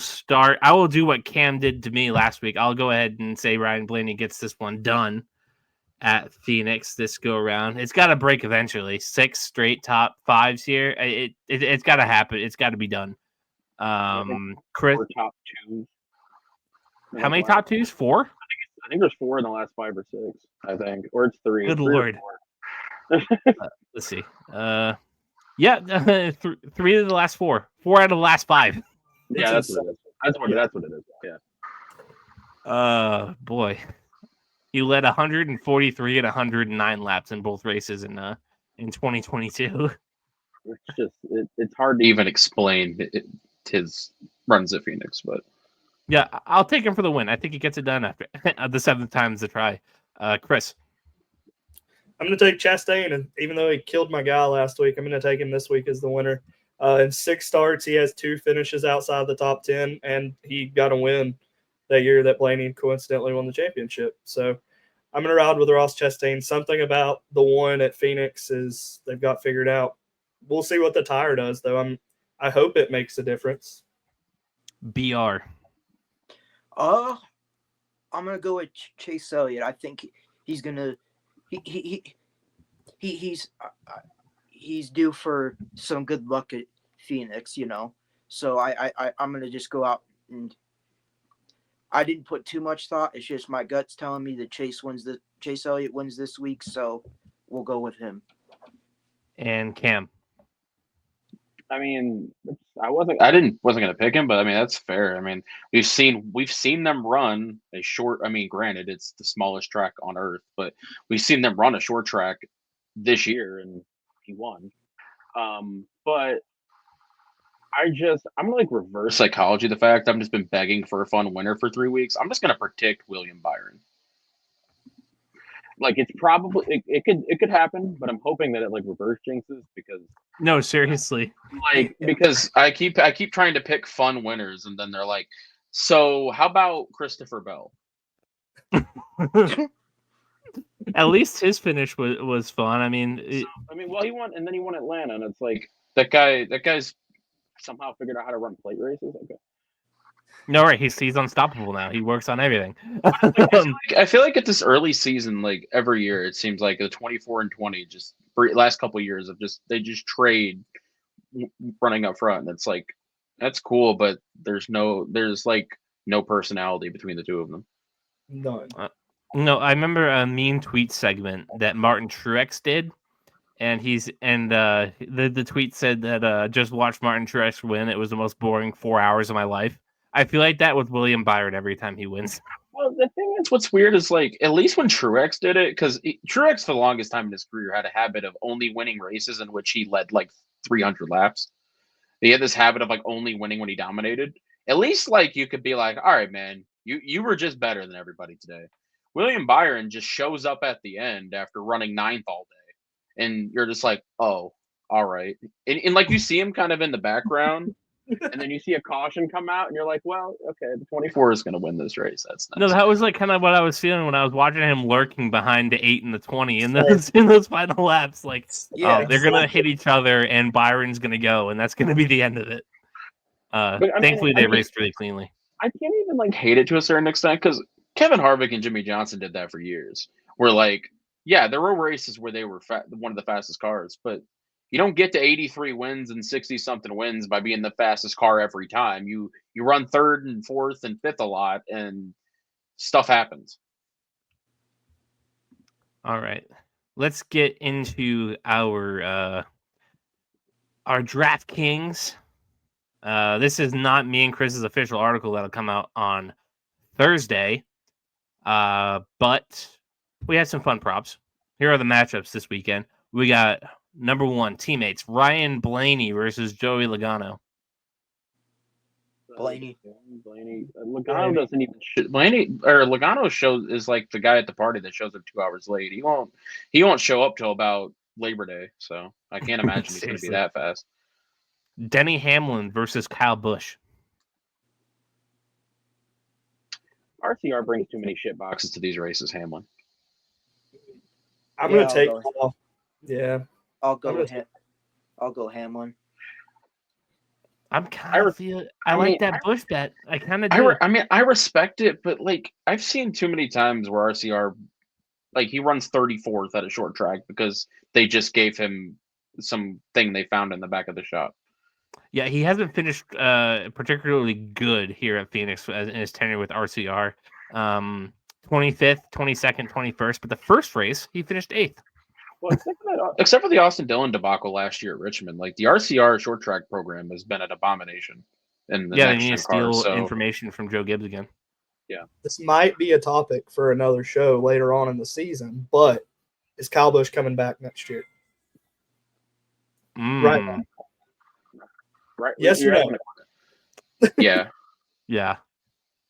do what Cam did to me last week. I'll go ahead and say Ryan Blaney gets this one done at Phoenix this go around. It's got to break eventually. 6 straight top 5s here. It's got to happen. It's got to be done. Chris, top 2s. How many top 2s? 4? I think there's 4 in the last 5 or 6. I think, or it's 3. Good 3 Lord. Let's see. 3 of the last 4. 4 out of the last 5. Yeah, that's what it is. That's what it is. Yeah. Boy. You led 143 and 109 laps in both races in 2022. It's just it's hard to even explain his runs at Phoenix, but yeah, I'll take him for the win. I think he gets it done after the 7th time's the try. Chris, I'm going to take Chastain, and even though he killed my guy last week, I'm going to take him this week as the winner. In 6 starts, he has 2 finishes outside the top 10, and he got a win that year that Blaney coincidentally won the championship. So I'm going to ride with Ross Chastain. Something about the one at Phoenix is they've got figured out. We'll see what the tire does, though. I hope it makes a difference. BR. I'm gonna go with Chase Elliott. I think he's gonna he's due for some good luck at Phoenix, So I'm gonna just go out, and I didn't put too much thought. It's just my gut's telling me that Chase Elliott wins this week, so we'll go with him. And Cam. I mean, I wasn't going to pick him, but I mean that's fair. I mean, we've seen them run a short. I mean, granted, it's the smallest track on earth, but we've seen them run a short track this year, and he won. But I'm gonna like reverse psychology the fact I've just been begging for a fun winner for 3 weeks. I'm just gonna predict William Byron. Like it's probably it could happen, but I'm hoping that it like reverse jinxes because no, seriously, because I keep trying to pick fun winners, and then they're like, so how about Christopher Bell? At least his finish was fun. I mean, well, he won, and then he won Atlanta, and it's like that guy's somehow figured out how to run plate races. Okay. No, right. He's unstoppable now. He works on everything. I feel like at this early season, like every year, it seems like the 24 and 20, just for last couple of years of they just trade running up front. And it's like, that's cool, but there's like no personality between the two of them. None. No, I remember a mean tweet segment that Martin Truex did, and the tweet said that just watch Martin Truex win. It was the most boring 4 hours of my life. I feel like that with William Byron every time he wins. Well, the thing is, what's weird is like at least when Truex did it, because Truex for the longest time in his career had a habit of only winning races in which he led like 300 laps. He had this habit of like only winning when he dominated. At least like you could be like, all right, man, you were just better than everybody today. William Byron just shows up at the end after running 9th all day, and you're just like, oh, all right. And like you see him kind of in the background, and then you see a caution come out, and you're like, well, okay, the 24 is going to win this race. That's nice. No, that was like kind of what I was feeling when I was watching him lurking behind the 8 and the 20 in those final laps. Like, Yeah, they're gonna hit each other, and Byron's gonna go, and that's gonna be the end of it. Thankfully, they raced really cleanly. I can't even like hate it to a certain extent because Kevin Harvick and Jimmy Johnson did that for years. Where like, yeah, there were races where they were one of the fastest cars, but you don't get to 83 wins and 60-something wins by being the fastest car every time. You run 3rd and 4th and 5th a lot, and stuff happens. All right, let's get into our DraftKings. This is not me and Chris's official article that'll come out on Thursday, but we had some fun props. Here are the matchups this weekend. We got number 1 teammates Ryan Blaney versus Joey Logano. Blaney. Logano doesn't even Logano is like the guy at the party that shows up 2 hours late. He won't show up till about Labor Day, so I can't imagine he's going to be that fast. Denny Hamlin versus Kyle Busch. RCR brings too many shit boxes to these races, Hamlin. I'm going to take off. Yeah. I'll go Hamlin. I'm kind of I like that Busch bet. I kind of do. I respect it, but like I've seen too many times where RCR, like he runs 34th at a short track because they just gave him some thing they found in the back of the shop. Yeah, he hasn't finished particularly good here at Phoenix in his tenure with RCR. 25th, 22nd, 21st, but the first race he finished 8th. Well, except for the Austin Dillon debacle last year at Richmond, like the RCR short track program has been an abomination. They need to steal information from Joe Gibbs again. Yeah, this might be a topic for another show later on in the season, but is Kyle Busch coming back next year? Right now. Right. Yes or no? Yeah. Yeah.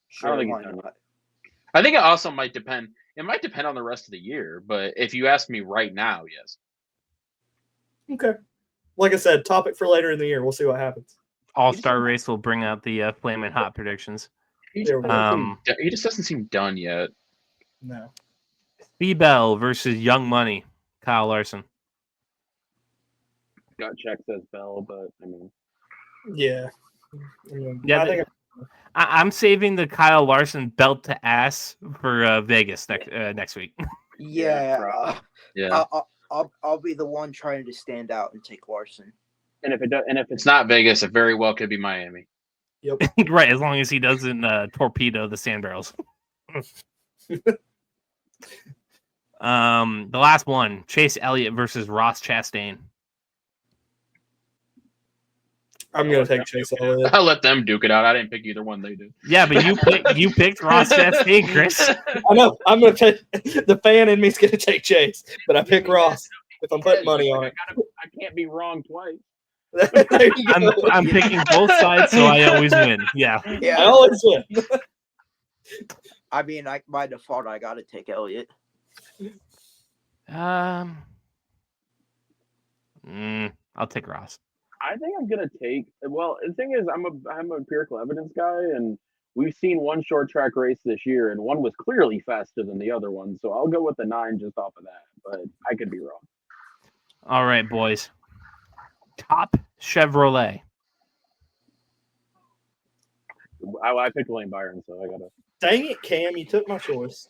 Sure, I think it also might depend. It might depend on the rest of the year, but if you ask me right now, yes. Okay. Like I said, topic for later in the year. We'll see what happens. All-Star race will bring out the flaming hot predictions. He just doesn't seem done yet. No. Bell versus Young Money, Kyle Larson. Gut check says Bell, but I mean. Yeah. Yeah. I'm saving the Kyle Larson belt to ass for Vegas next week. Yeah. Yeah. I'll be the one trying to stand out and take Larson. And if it's not Vegas, it very well could be Miami. Yep. Right, as long as he doesn't torpedo the sand barrels. The last one, Chase Elliott versus Ross Chastain. I'm going to take Chase Elliott. I'll let them duke it out. I didn't pick either one they did. Yeah, but you picked Ross Chastain, Chris. I know. I'm going to take the fan in me's going to take Chase, but I pick Ross if I'm putting money on it. I can't be wrong twice. I'm picking both sides, so I always win. Yeah. I always win. I mean, by default, I got to take Elliott. I'll take Ross. I think I'm gonna take. Well, the thing is, I'm a empirical evidence guy, and we've seen one short track race this year, and one was clearly faster than the other one. So I'll go with the 9 just off of that, but I could be wrong. All right, boys. Top Chevrolet. I picked Lane Byron, so I gotta. Dang it, Cam! You took my choice.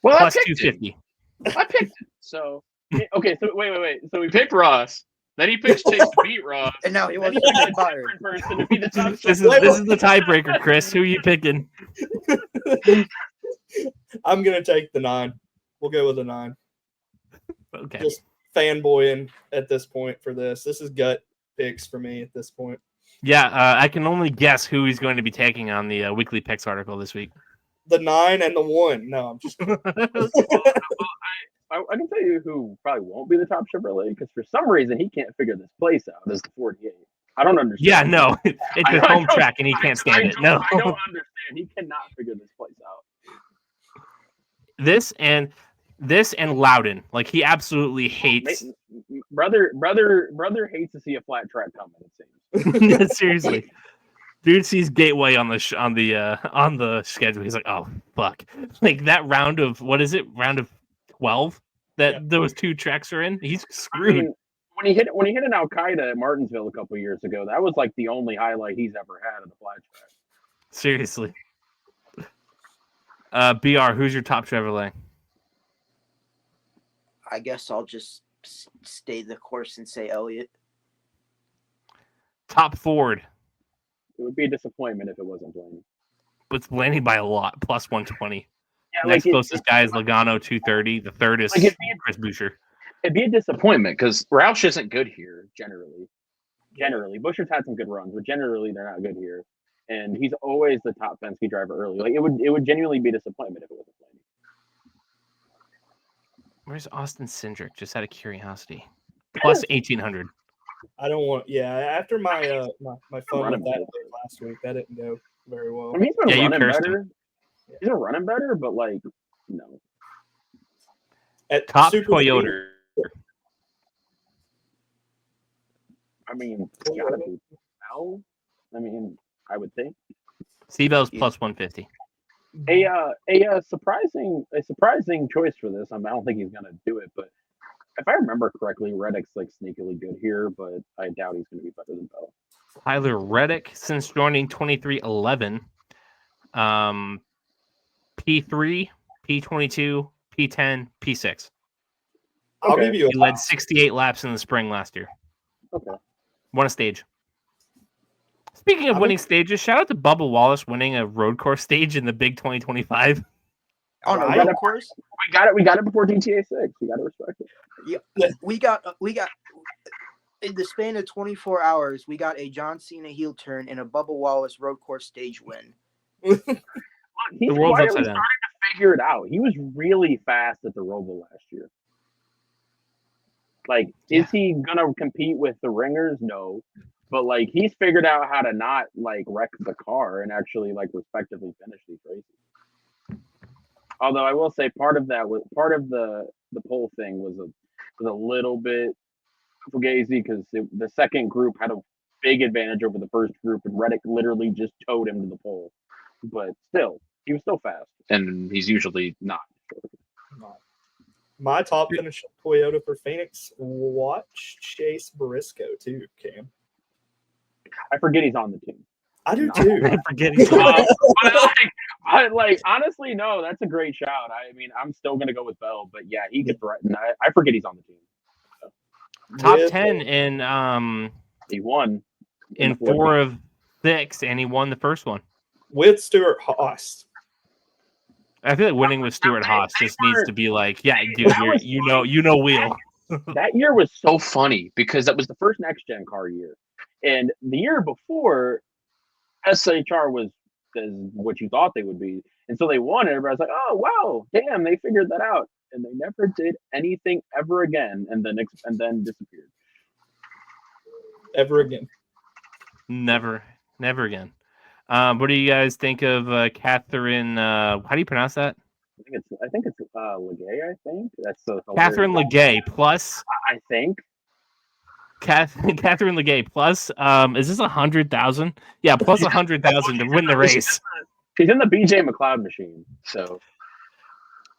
Well, Plus I picked him. 250. I picked him. So okay. So wait. So we picked Ross. Then he picks Chase to beat Ross. And now he Then wants he to picks be a Byron. different person to be the top. This is the tiebreaker, Chris. Who are you picking? I'm gonna take the 9. We'll go with the 9. Okay. Just fanboying at this point for this. This is gut picks for me at this point. Yeah, I can only guess who he's going to be taking on the weekly picks article this week. The 9 and the 1. No, I'm just. I can tell you who probably won't be the top Chevrolet because for some reason he can't figure this place out. Is the 48? I don't understand. Yeah, no, it's his home track and he can't stand it. No, I don't understand. He cannot figure this place out. This and Loudon, like he absolutely hates. Brother hates to see a flat track coming. It seems. Seriously, dude sees Gateway on the schedule. He's like, oh fuck, like that round of what is it? Round of 12 that those two tracks are in. He's screwed. I mean, when he hit an Al Qaeda at Martinsville a couple years ago, that was like the only highlight he's ever had of the flat track. Seriously. BR, who's your top Chevrolet? I guess I'll just stay the course and say Elliott. Top Ford. It would be a disappointment if it wasn't Blaney. It's Blaney by a lot, plus 120. Yeah, Next closest guy is Logano, 230. The third is Chris Boucher. It'd be a disappointment because Roush isn't good here generally. Buescher's had some good runs, but generally they're not good here. And he's always the top Penske driver early. Like it would genuinely be a disappointment if it wasn't Blaney. Where's Austin Cindric? Just out of curiosity. Plus 1800. I don't want. Yeah, after my my fun with that last week, that didn't go very well. I mean, he's been running better. Him. He's been running better, but like no. At top Super Toyota. I mean, it's gotta be Bell. I mean, I would think. Seabell's plus 150. A surprising choice for this. I don't think he's gonna do it, but if I remember correctly, Reddick's like sneakily good here, but I doubt he's gonna be better than Bell. Tyler Reddick, since joining 2311, P3, P22, P10, P6. I'll give you. He led 68 laps in the spring last year. Okay. Won a stage. Speaking of winning stages, shout out to Bubba Wallace winning a road course stage in the Big 2025. On a road course? We got it before GTA 6. We got to respect it. Yeah, we got in the span of 24 hours, we got a John Cena heel turn and a Bubba Wallace road course stage win. Look, he's The world's quietly upside down. starting to figure it out. He was really fast at the Roval last year. Like, is he gonna compete with the ringers? No. But like he's figured out how to not like wreck the car and actually like respectively finish these races. Although I will say part of the pole thing was a little bit fugazi because the second group had a big advantage over the first group and Reddick literally just towed him to the pole. But still, he was still fast. And he's usually not. My top finish Toyota for Phoenix. Watch Chase Briscoe too, Cam. I forget he's on the team. I do too. I forget he's on. I honestly, no, that's a great shout. I mean, I'm still gonna go with Bell, but yeah, he could threaten. I forget he's on the team. So. Top 10 in he won in 4 of 6, and he won the first one with Stuart Haas. I feel like winning with Stuart Haas just needs to be like, yeah, dude, you know, wheel. That year was so funny because that was the first next gen car year. And the year before, SHR was what you thought they would be. And so they won it. Everybody was like, oh, wow, damn, they figured that out. And they never did anything ever again and then disappeared. Ever again. Never again. What do you guys think of Catherine? How do you pronounce that? I think it's Legay, I think. That's so Catherine Legay plus. I think. Catherine Legay plus. Is this 100,000? Yeah, plus 100,000 to win the race. She's in the BJ McLeod machine, so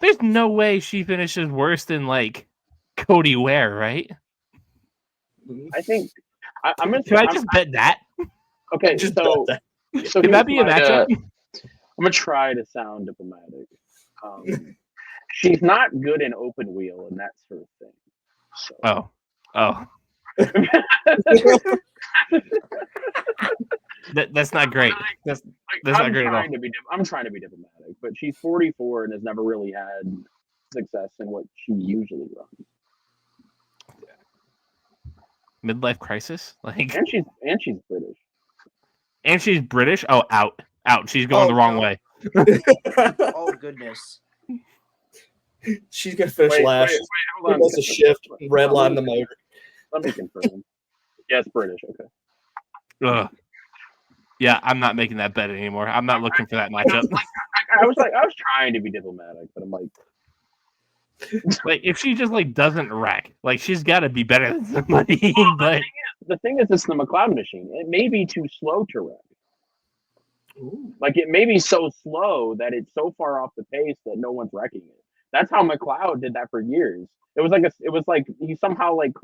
there's no way she finishes worse than like Cody Ware, right? I think I'm gonna. Can I just bet that? Okay, so So Could that be a here's matchup? I'm gonna try to sound diplomatic. She's not good in open wheel and that sort of thing. So. Oh. That's not great. That's not great at all. I'm trying to be diplomatic, but she's 44 and has never really had success in what she usually runs. Midlife crisis, like, and she's British. and she's British. Oh, out. She's going the wrong way. Oh goodness. She's gonna finish last. Hold on. Does a shift, redline the motor. Let me confirm. Yes, British. Okay. Ugh. Yeah, I'm not making that bet anymore. I'm not looking for that matchup. I was trying to be diplomatic, but I'm like, if she just doesn't wreck, she's got to be better than somebody. But the thing is, it's the McLeod machine. It may be too slow to wreck. Ooh. It may be so slow that it's so far off the pace that no one's wrecking it. That's how McLeod did that for years. It was like he somehow did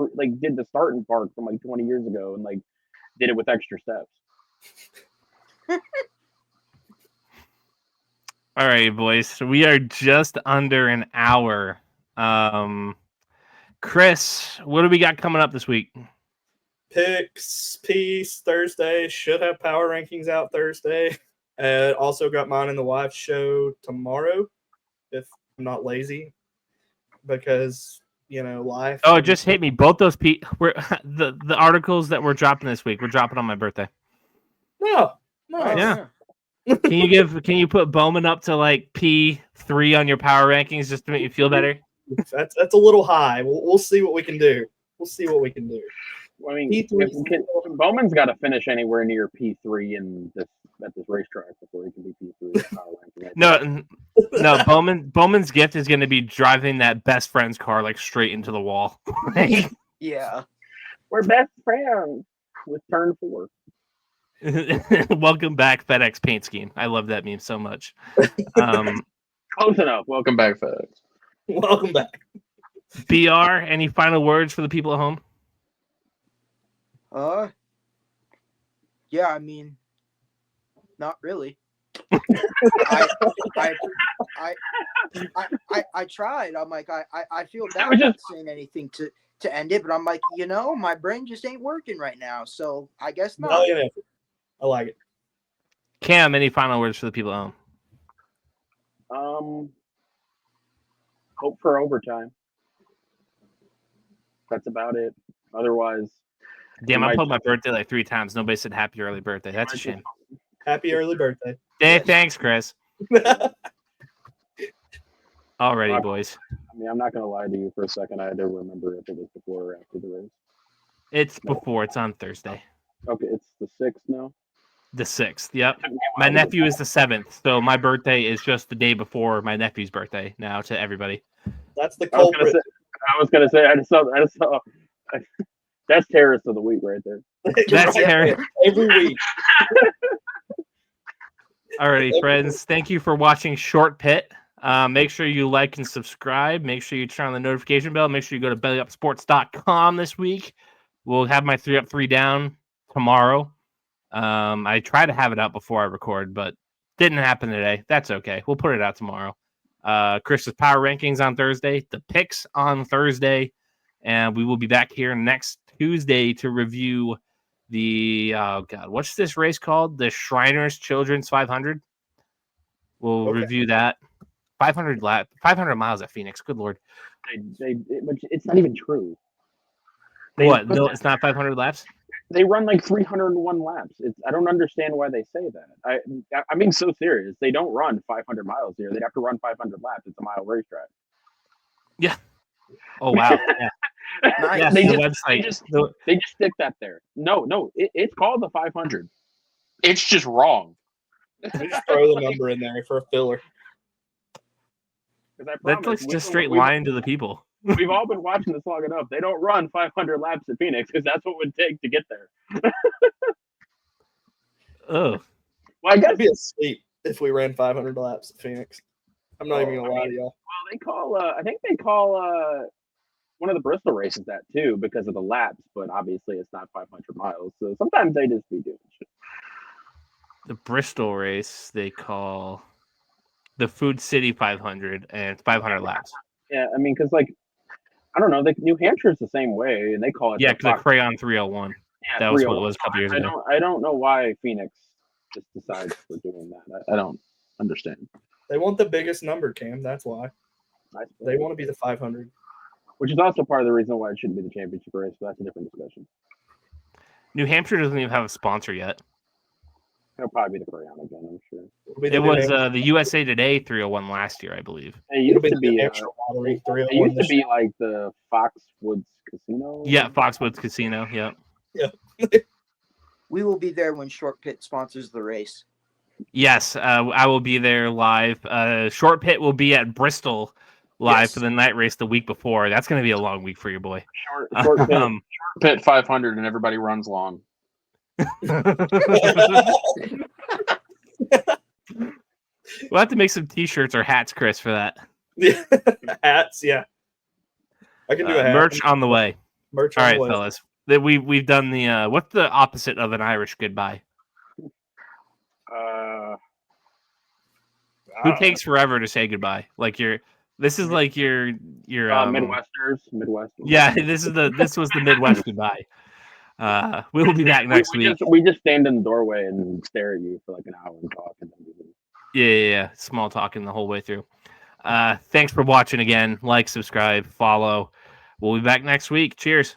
the starting park from 20 years ago and did it with extra steps. All right, boys. So we are just under an hour. Chris, what do we got coming up this week? Picks piece Thursday. Should have power rankings out Thursday. Also got mine and the wife's show tomorrow, if I'm not lazy, because life. Oh, it just hit me. Both those the articles that we're dropping this week. We're dropping on my birthday. No, nice. Yeah. Can you put Bowman up to P3 on your power rankings just to make you feel better? That's a little high. We'll see what we can do. I mean, Bowman's got to finish anywhere near P3 at this racetrack before he can be P3. No. Bowman's gift is going to be driving that best friend's car straight into the wall. Yeah, we're best friends with turn 4. Welcome back, FedEx paint scheme. I love that meme so much. Close enough. Welcome back, FedEx. Welcome back. BR, any final words for the people at home? Yeah, I mean, not really. I tried. I'm like, I feel bad not saying anything to end it, but I'm like, my brain just ain't working right now, so I guess not. I like it. Cam, any final words for the people at home? Hope for overtime. That's about it. Otherwise, damn, I put my birthday 3 times. Nobody said happy early birthday. That's a shame. Happy early birthday. Hey, thanks, Chris. Alrighty, boys. I mean, I'm not gonna lie to you for a second. I had to remember if it was before or after the race. It's before. It's on Thursday. Okay, it's the 6th now. The 6th. Yep. My nephew is the 7th, so my birthday is just the day before my nephew's birthday. Now to everybody. That's the culprit. I was gonna say. I just saw. That's terrorist of the week right there. That's terrorist every week. Alrighty, friends. Thank you for watching Short Pit. Make sure you like and subscribe. Make sure you turn on the notification bell. Make sure you go to bellyupsports.com this week. We'll have my 3 up, 3 down tomorrow. I try to have it out before I record, but didn't happen today. That's okay. We'll put it out tomorrow. Chris's power rankings on Thursday, the picks on Thursday, and we will be back here next Tuesday to review the what's this race called? The Shriners Children's 500. We'll review that. 500 miles at Phoenix. Good Lord. It's not even true. No, it's not 500 laps. They run 301 laps. I don't understand why they say that. I'm being so serious. They don't run 500 miles here. They'd have to run 500 laps. It's a mile racetrack. Yeah. Oh wow. Yeah. Nice. They just stick that there. No, it's called the 500. It's just wrong. Just throw the number in there for a filler. That's just straight lying to the people. We've all been watching this long enough. They don't run 500 laps at Phoenix because that's what it would take to get there. Oh. Well, I guess it'd be a sweep if we ran 500 laps at Phoenix. I'm not even gonna lie to y'all. Well, I think they call one of the Bristol races that too because of the laps, but obviously it's not 500 miles. So sometimes they just be doing shit. the Bristol race they call the Food City 500, and it's 500 laps. Yeah, I mean, because like I don't know, New Hampshire's the same way, and they call it Yeah, the because the Fox. Crayon 301. Yeah, That was what it 301. was a couple years ago. I don't know why Phoenix just decides for doing that. I don't understand. They want the biggest number, Cam. That's why. I suppose. They want to be the 500. Which is also part of the reason why it shouldn't be the championship race, but that's a different discussion. New Hampshire doesn't even have a sponsor yet. It'll probably be the Crayon again, I'm sure. It was the USA Today 301 last year, I believe. It used to the be New Hampshire Lottery it 301 used to this be year. like the Foxwoods Casino. Yeah, Foxwoods Casino. Yep. We will be there when Short Pit sponsors the race. Yes, I will be there live. Short Pit will be at Bristol live Yes. for the night race the week before. That's going to be a long week for your boy. Short pit. Pit 500 and everybody runs long. We'll have to make some T-shirts or hats, Chris, for that. Yeah. Hats, yeah. I can do a hat. Merch on the way. Merch All on right, the way. fellas. We've done the what's the opposite of an Irish goodbye? Who takes forever to say goodbye? Like this is like your Midwestern. Yeah, this was the Midwest goodbye. We will be back next week. We just stand in the doorway and stare at you for like an hour and talk. And then Yeah. Small talking the whole way through. Thanks for watching again. Like, subscribe, follow. We'll be back next week. Cheers.